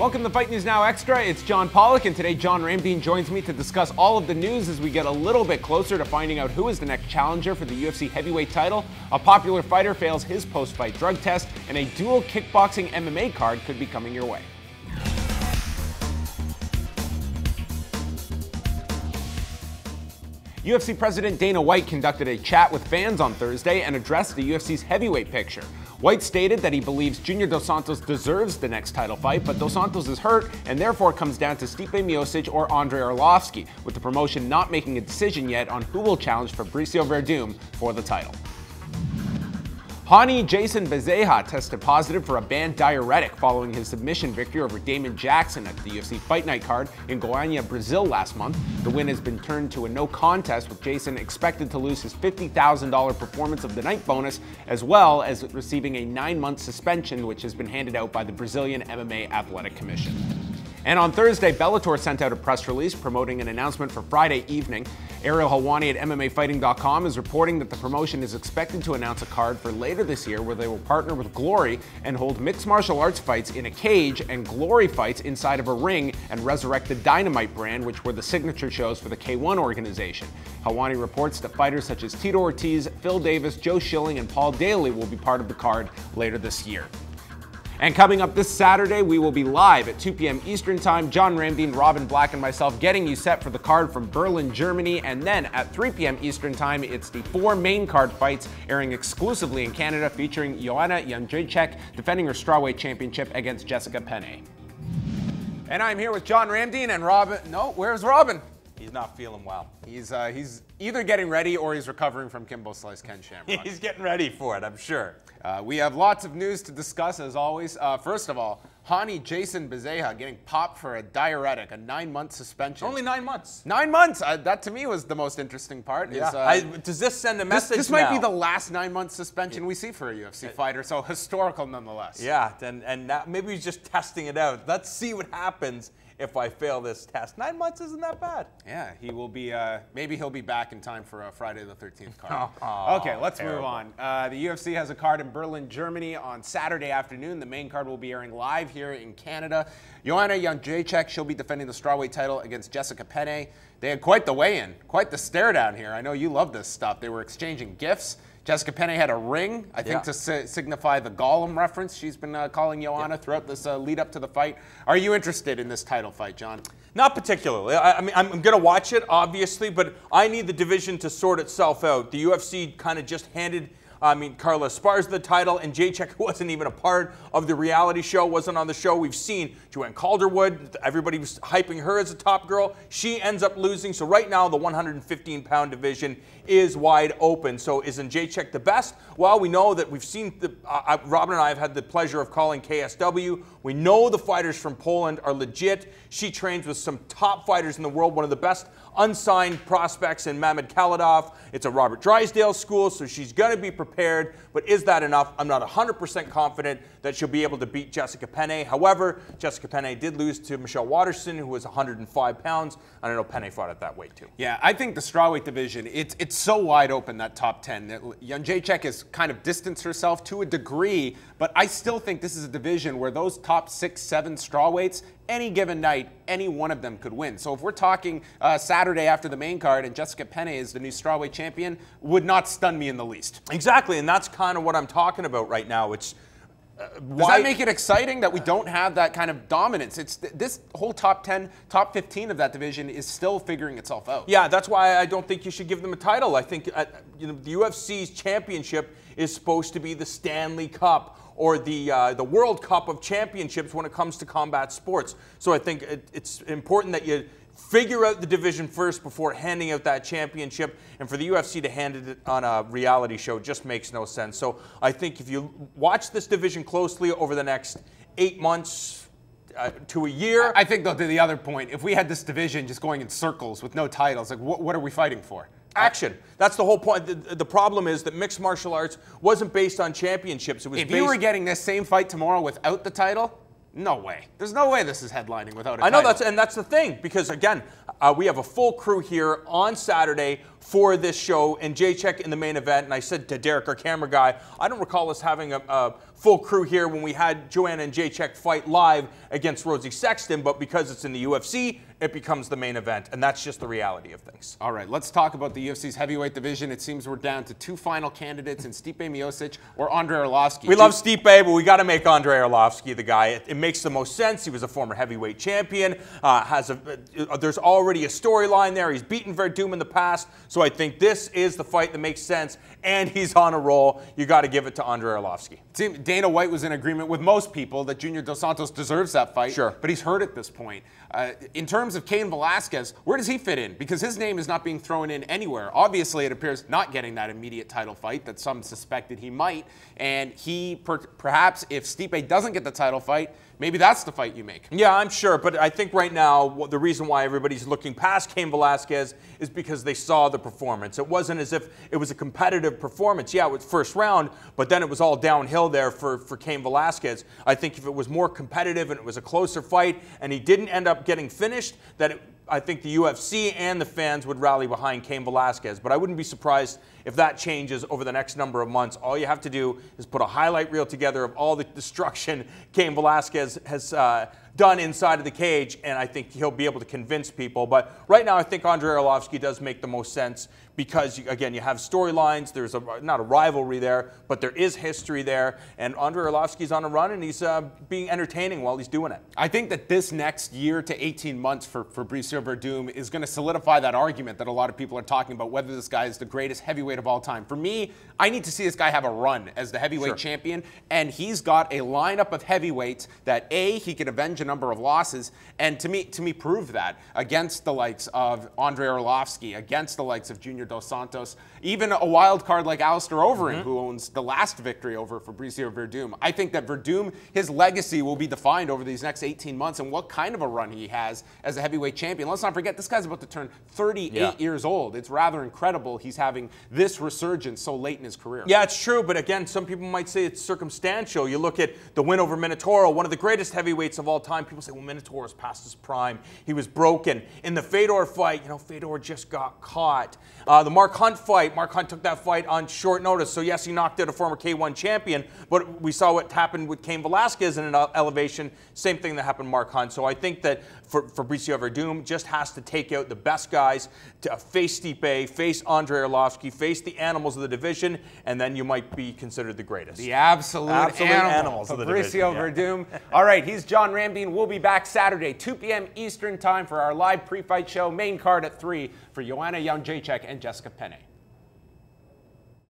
Welcome to Fight News Now Extra. It's John Pollock, and today John Ramdeen joins me to discuss all of the news as we get a little bit closer to finding out who is the next challenger for the UFC heavyweight title. A popular fighter fails his post-fight drug test, and a dual kickboxing MMA card could be coming your way. UFC President Dana White conducted a chat with fans on Thursday and addressed the UFC's heavyweight picture. White stated that he believes Junior Dos Santos deserves the next title fight, but Dos Santos is hurt and therefore comes down to Stipe Miocic or Andre Arlovski, with the promotion not making a decision yet on who will challenge Fabricio Werdum for the title. Hani Jason Bezerra tested positive for a banned diuretic following his submission victory over Damon Jackson at the UFC Fight Night card in Goiânia, Brazil last month. The win has been turned to a no contest, with Jason expected to lose his $50,000 performance of the night bonus, as well as receiving a 9-month suspension, which has been handed out by the Brazilian MMA Athletic Commission. And on Thursday, Bellator sent out a press release promoting an announcement for Friday evening. Ariel Helwani at MMAfighting.com is reporting that the promotion is expected to announce a card for later this year where they will partner with Glory and hold mixed martial arts fights in a cage and Glory fights inside of a ring and resurrect the Dynamite brand, which were the signature shows for the K1 organization. Helwani reports that fighters such as Tito Ortiz, Phil Davis, Joe Schilling, and Paul Daly will be part of the card later this year. And coming up this Saturday, we will be live at 2 p.m. Eastern Time. John Ramdeen, Robin Black, and myself getting you set for the card from Berlin, Germany. And then at 3 p.m. Eastern Time, it's the 4 main card fights airing exclusively in Canada, featuring Joanna Jedrzejczyk defending her strawweight championship against Jessica Penne. And I'm here with John Ramdeen and Robin. No, where's Robin? He's not feeling well. He's either getting ready or he's recovering from Kimbo Slice Ken Shamrock. He's getting ready for it, I'm sure. We have lots of news to discuss, as always. First of all, Hani Jason Bezerra getting popped for a diuretic, a 9-month suspension. Only 9 months. 9 months! That to me was the most interesting part. Yeah. Does this send a message This might be the last 9-month suspension we see for a UFC fighter, so historical nonetheless. Yeah, and now maybe he's just testing it out. Let's see what happens if I fail this test. 9 months isn't that bad. Yeah, he will be, maybe he'll be back in time for a Friday the 13th card. Okay, let's move on. The UFC has a card in Berlin, Germany on Saturday afternoon. The main card will be airing live here in Canada. Joanna Jedrzejczyk, she'll be defending the strawweight title against Jessica Penne. They had quite the weigh-in, quite the stare down here. I know you love this stuff. They were exchanging gifts. Jessica Penne had a ring, I think, to signify the Gollum reference she's been calling Joanna throughout this lead up to the fight. Are you interested in this title fight, John? Not particularly. I mean, I'm going to watch it, obviously, but I need the division to sort itself out. The UFC kind of just handed Carla Esparza the title, and Jacek, who wasn't even a part of the reality show, wasn't on the show. We've seen Joanne Calderwood. Everybody was hyping her as a top girl. She ends up losing. So right now, the 115-pound division is wide open. So isn't Jacek the best? Well, we know that we've seen, Robin and I have had the pleasure of calling KSW. We know the fighters from Poland are legit. She trains with some top fighters in the world, one of the best unsigned prospects in Mamed Khalidov. It's a Robert Drysdale school, so she's going to be prepared. But is that enough? I'm not 100% confident that she'll be able to beat Jessica Penne. However, Jessica Penne did lose to Michelle Waterson, who was 105 pounds. And I know Penne fought at that weight, too. Yeah, I think the strawweight division, it's so wide open, that top 10. Jedrzejczyk has kind of distanced herself to a degree, but I still think this is a division where those top 6, 7 strawweights, any given night, any one of them could win. So if we're talking Saturday after the main card and Jessica Penne is the new strawweight champion, would not stun me in the least. Exactly, and that's kind of what I'm talking about right now. It's Does that make it exciting that we don't have that kind of dominance? It's this whole top 10, top 15 of that division is still figuring itself out. Yeah, that's why I don't think you should give them a title. I think the UFC's championship is supposed to be the Stanley Cup or the World Cup of Championships when it comes to combat sports. So I think it's important that you figure out the division first before handing out that championship, and for the UFC to hand it on a reality show just makes no sense. So I think if you watch this division closely over the next 8 months to a year. I think, though, to the other point, if we had this division just going in circles with no titles, like what are we fighting for? Action. That's the whole point. The problem is that mixed martial arts wasn't based on championships. It was if you were getting this same fight tomorrow without the title, no way. There's no way this is headlining without a title. I know, that's the thing, because again, we have a full crew here on Saturday for this show, and Jedrzejczyk in the main event. And I said to Derek, our camera guy, I don't recall us having a full crew here when we had Joanna and Jedrzejczyk fight live against Rosie Sexton, but because it's in the UFC, it becomes the main event, and that's just the reality of things. All right, let's talk about the UFC's heavyweight division. It seems we're down to 2 final candidates in Stipe Miocic or Andre Arlovski. We love Stipe, but we got to make Andre Arlovski the guy. It makes the most sense. He was a former heavyweight champion. There's already a storyline there. He's beaten Werdum in the past, so I think this is the fight that makes sense, and he's on a roll. You got to give it to Andre Arlovski. Dana White was in agreement with most people that Junior Dos Santos deserves that fight, sure, but he's hurt at this point. In terms of Cain Velasquez, where does he fit in? Because his name is not being thrown in anywhere. Obviously, it appears not getting that immediate title fight that some suspected he might, and he perhaps, if Stipe doesn't get the title fight, maybe that's the fight you make. Yeah, I'm sure, but I think right now the reason why everybody's looking past Cain Velasquez is because they saw the performance. It wasn't as if it was a competitive performance. Yeah, it was first round, but then it was all downhill there for Cain Velasquez. I think if it was more competitive and it was a closer fight and he didn't end up getting finished, I think the UFC and the fans would rally behind Cain Velasquez. But I wouldn't be surprised if that changes over the next number of months. All you have to do is put a highlight reel together of all the destruction Cain Velasquez has done inside of the cage, and I think he'll be able to convince people. But right now, I think Andre Arlovski does make the most sense because, again, you have storylines. There's not a rivalry there, but there is history there. And Andre Arlovski's on a run, and he's being entertaining while he's doing it. I think that this next year to 18 months for Fabricio Werdum is going to solidify that argument that a lot of people are talking about, whether this guy is the greatest heavyweight of all time. For me, I need to see this guy have a run as the heavyweight champion, and he's got a lineup of heavyweights that, A, he can avenge a number of losses, and to me prove that against the likes of Andre Arlovski, against the likes of Junior Dos Santos, even a wild card like Alistair Overeem, who owns the last victory over Fabricio Werdum. I think that Werdum, his legacy will be defined over these next 18 months and what kind of a run he has as a heavyweight champion. Let's not forget, this guy's about to turn 38 years old. It's rather incredible he's having this resurgence so late in his career. Yeah, it's true, but again, some people might say it's circumstantial. You look at the win over Minotauro, one of the greatest heavyweights of all time. People say, well, Minotauro's past his prime. He was broken. In the Fedor fight, Fedor just got caught. The Mark Hunt fight, Mark Hunt took that fight on short notice. So yes, he knocked out a former K1 champion, but we saw what happened with Cain Velasquez in an elevation. Same thing that happened to Mark Hunt. So I think that Fabricio Werdum just has to take out the best guys to face Stipe, face Andre Arlovski, face the animals of the division, and then you might be considered the greatest. The absolute animals of the division. Fabricio Werdum. All right, he's John Rambean. We'll be back Saturday, 2 p.m. Eastern Time for our live pre-fight show. Main card at 3 for Joanna Jedrzejczyk and Jessica Penne.